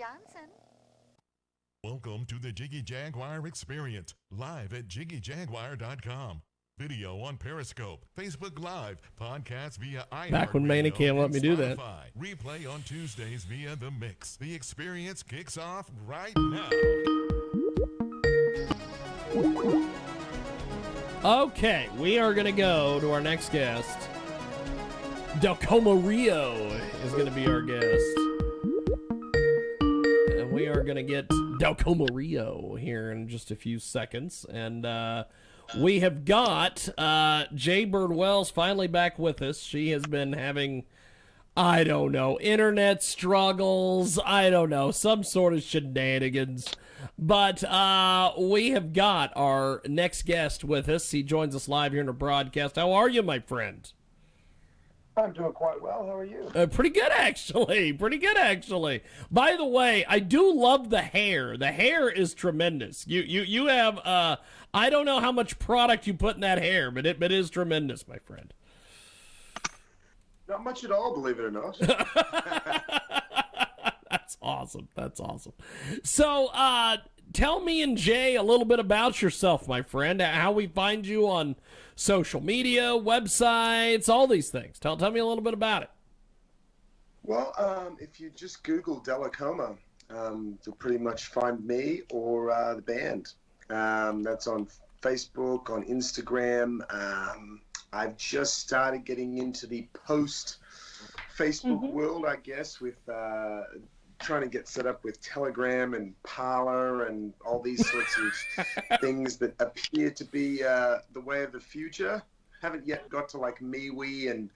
Johnson. Welcome to the Jiggy Jaguar Experience, live at jiggyjaguar.com. Video on Periscope, Facebook Live, podcasts via iHeartRadio. Back when Manny can't let me do that. Replay on Tuesdays via The Mix. The experience kicks off right now. Okay, we are going to go to our next guest. Dellacoma Rio is going to be our guest. And we are going to get Dellacoma Rio here in just a few seconds. And we have got Jaybird Wells finally back with us. She has been having, I don't know, internet struggles. I don't know, some sort of shenanigans. But we have got our next guest with us. He joins us live here in the broadcast. How are you, my friend? I'm doing quite well. How are you? Pretty good, actually. Pretty good, actually. By the way, I do love the hair. The hair is tremendous. You have, I don't know how much product you put in that hair, but it is tremendous, my friend. Not much at all, believe it or not. That's awesome. That's awesome. So, tell me and Jay a little bit about yourself, my friend. How we find you on social media, websites, all these things. Tell me a little bit about it. Well, if you just Google Dellacoma, you'll pretty much find me or the band. That's on Facebook, on Instagram. I've just started getting into the post-Facebook world, I guess, with trying to get set up with Telegram and Parler and all these sorts of things that appear to be the way of the future. Haven't yet got to like MeWe and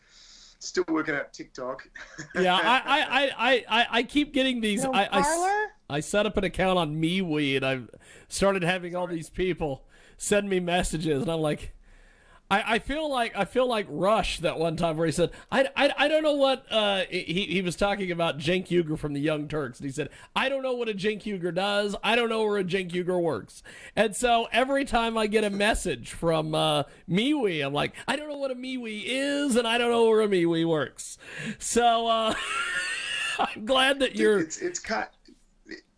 still working out TikTok. Yeah, I keep getting these. No Parler? I set up an account on MeWe and I've started having all these people send me messages and I'm like, I feel like Rush that one time where he said, I don't know what, he was talking about Cenk Uygur from the Young Turks, and he said, I don't know what a Cenk Uygur does, I don't know where a Cenk Uygur works. And so every time I get a message from MeWe, I'm like, I don't know what a MeWe is, and I don't know where a MeWe works. So I'm glad that you're... It's kind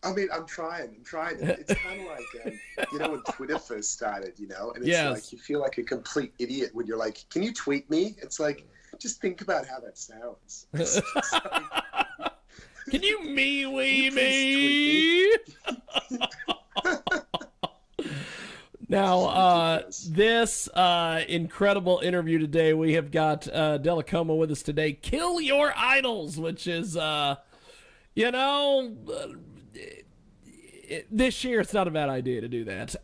I mean, I'm trying. It's kind of like, when Twitter first started, and it's like you feel like a complete idiot when you're like, can you tweet me? It's like, just think about how that sounds. Can you MeWe me? Now, this incredible interview today, we have got Dellacoma with us today. Kill Your Idols, which is, this year it's not a bad idea to do that.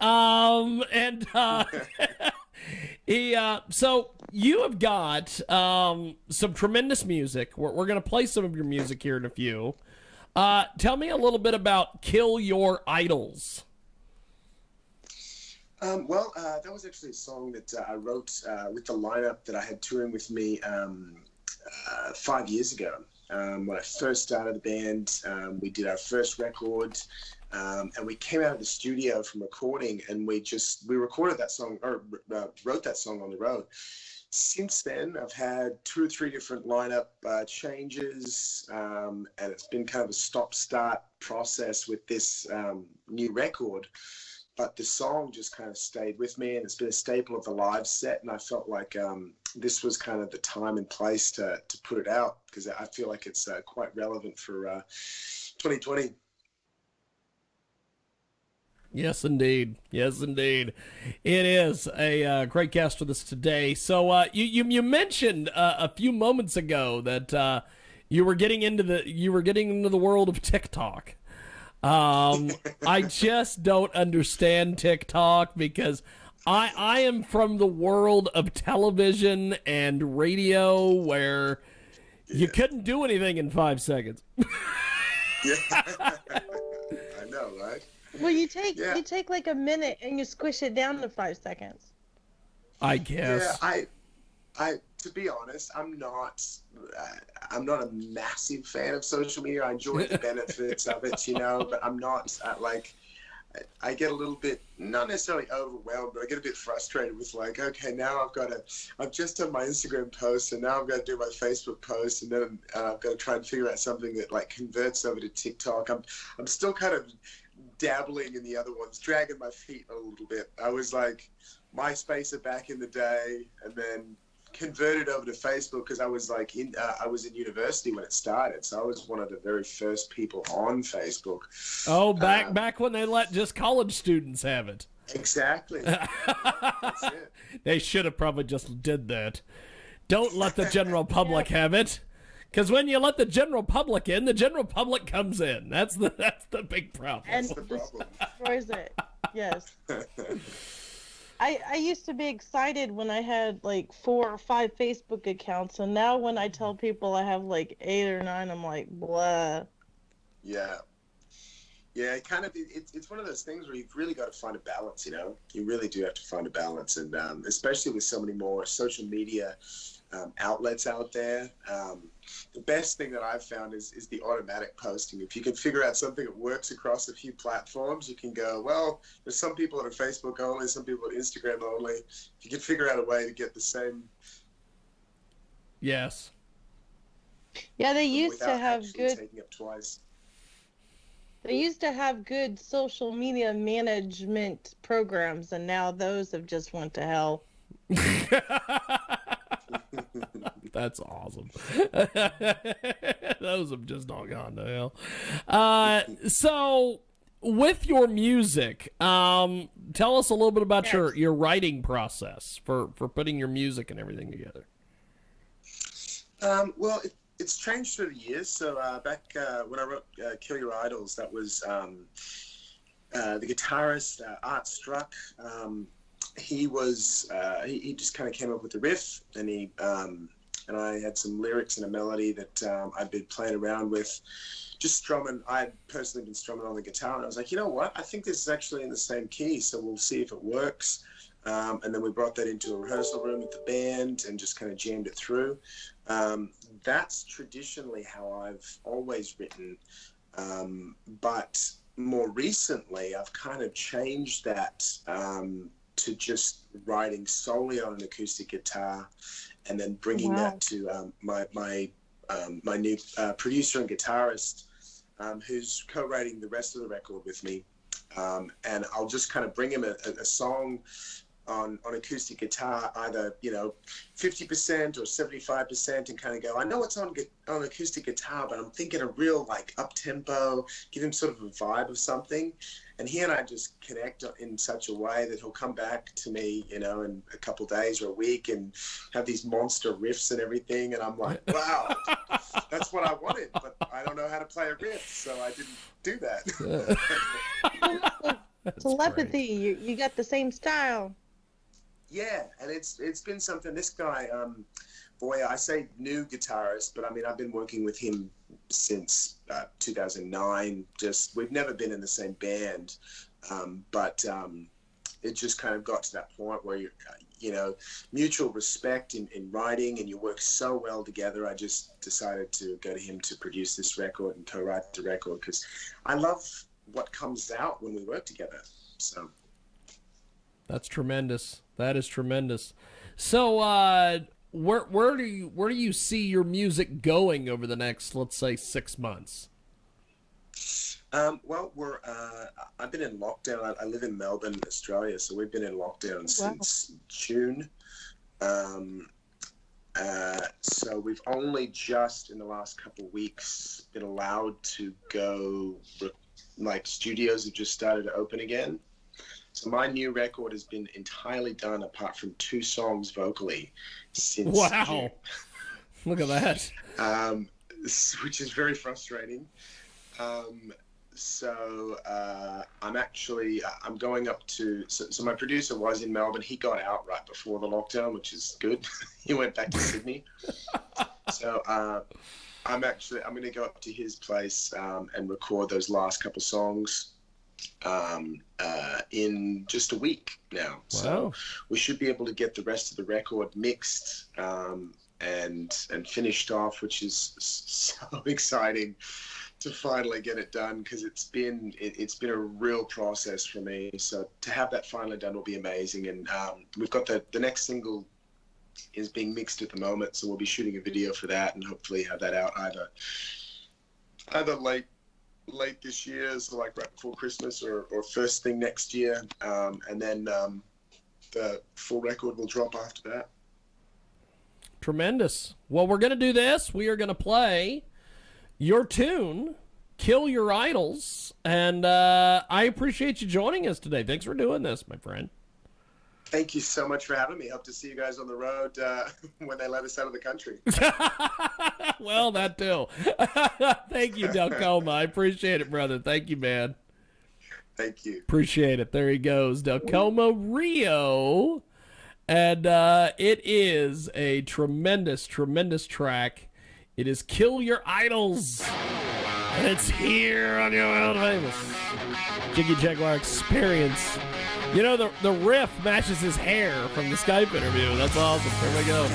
So you have got some tremendous music. We're going to play some of your music here in a few. Tell me a little bit about Kill Your Idols. That was actually a song that I wrote with the lineup that I had touring with me 5 years ago. When I first started the band, we did our first record, and we came out of the studio from recording, and we recorded that song, or wrote that song on the road. Since then, I've had 2 or 3 different lineup changes, and it's been kind of a stop-start process with this new record. But the song just kind of stayed with me, and it's been a staple of the live set, and I felt like this was kind of the time and place to put it out, because I feel like it's quite relevant for 2020. Yes, indeed. Yes, indeed. It is a great guest with us today. So you mentioned a few moments ago that you were getting into the world of TikTok. I just don't understand TikTok because I am from the world of television and radio where you couldn't do anything in 5 seconds. Yeah, I know, right? Well, you take like a minute and you squish it down to 5 seconds. I guess. Yeah, I to be honest, I'm not a massive fan of social media. I enjoy the benefits of it, but I'm not I get a little bit, not necessarily overwhelmed, but I get a bit frustrated with like, okay, now I've just done my Instagram post, and now I've got to do my Facebook post, and then I've got to try and figure out something that like converts over to TikTok. I'm still kind of dabbling in the other ones, dragging my feet a little bit. I was like MySpacer back in the day, and then converted over to Facebook because I was like I was in university when it started, so I was one of the very first people on Facebook. Oh, back when they let just college students have it. Exactly. That's it. They should have probably just did that. Don't let the general public have it, because when you let the general public in, the general public comes in. That's the big problem. And That's the problem. destroys it. Yes. I used to be excited when I had like 4 or 5 Facebook accounts, and now when I tell people I have like 8 or 9, I'm like, blah. Yeah. Yeah, it's one of those things where you've really got to find a balance, you know? You really do have to find a balance, and especially with so many more social media outlets out there. The best thing that I've found is the automatic posting. If you can figure out something that works across a few platforms, you can go, well, there's some people that are Facebook only, some people are Instagram only. If you can figure out a way to get the same. Yes. Yeah, they used to have good. Taking up twice. They used to have good social media management programs, and now those have just went to hell. That's awesome. Those have just all gone to hell. So, with your music, tell us a little bit about your writing process for putting your music and everything together. Well, it's changed through the years. So back when I wrote Kill Your Idols, that was the guitarist, Art Struck. He just kind of came up with the riff, and I had some lyrics and a melody that I'd been playing around with, just strumming. I had personally been strumming on the guitar, and I was like, you know what? I think this is actually in the same key, so we'll see if it works. And then we brought that into a rehearsal room with the band and just kind of jammed it through. That's traditionally how I've always written. But more recently, I've kind of changed that to just writing solely on an acoustic guitar, and then bringing that to my new producer and guitarist, who's co-writing the rest of the record with me. And I'll just kind of bring him a song on acoustic guitar, either 50% or 75%, and kind of go, I know it's on acoustic guitar, but I'm thinking a real like up tempo, give him sort of a vibe of something, and he and I just connect in such a way that he'll come back to me, in a couple days or a week, and have these monster riffs and everything, and I'm like, wow, that's what I wanted, but I don't know how to play a riff, so I didn't do that. Telepathy, you got the same style. Yeah, and it's been something. This guy, boy, I say new guitarist, but I mean I've been working with him since 2009. We've never been in the same band, but it just kind of got to that point where you mutual respect in writing, and you work so well together. I just decided to go to him to produce this record and co-write the record, because I love what comes out when we work together. So that's tremendous. That is tremendous. So, where do you see your music going over the next, let's say, 6 months? Well, I've been in lockdown. I live in Melbourne, Australia, so we've been in lockdown since June. So we've only just in the last couple of weeks been allowed to go. Like studios have just started to open again. So my new record has been entirely done apart from 2 songs vocally since June. Look at that. Which is very frustrating. So I'm going up to, so my producer was in Melbourne. He got out right before the lockdown, which is good. He went back to Sydney. So I'm going to go up to his place and record those last couple songs in just a week now. Wow. So we should be able to get the rest of the record mixed and finished off, which is so exciting. to finally get it done, because it's been a real process for me. So to have that finally done will be amazing. And we've got the next single is being mixed at the moment, so we'll be shooting a video for that and hopefully have that out either late this year, so like right before Christmas, or first thing next year, and then the full record will drop after that. Tremendous. Well, we're going to do this. We are going to play your tune, Kill Your Idols, and I appreciate you joining us today. Thanks for doing this, my friend. Thank you so much for having me. Hope to see you guys on the road when they let us out of the country. Well, that too. Thank you, Dellacoma. I appreciate it, brother. Thank you, man. Thank you. Appreciate it. There he goes, Dellacoma Rio. And it is a tremendous, tremendous track. It is Kill Your Idols. And it's here on your world famous Jiggy Jaguar Experience. You know, the riff matches his hair from the Skype interview. That's awesome. Here we go.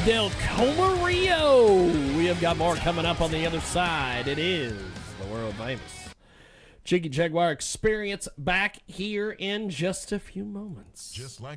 Dellacoma Rio. We have got more coming up on the other side. It is the world famous Jiggy Jaguar Experience back here in just a few moments. Just like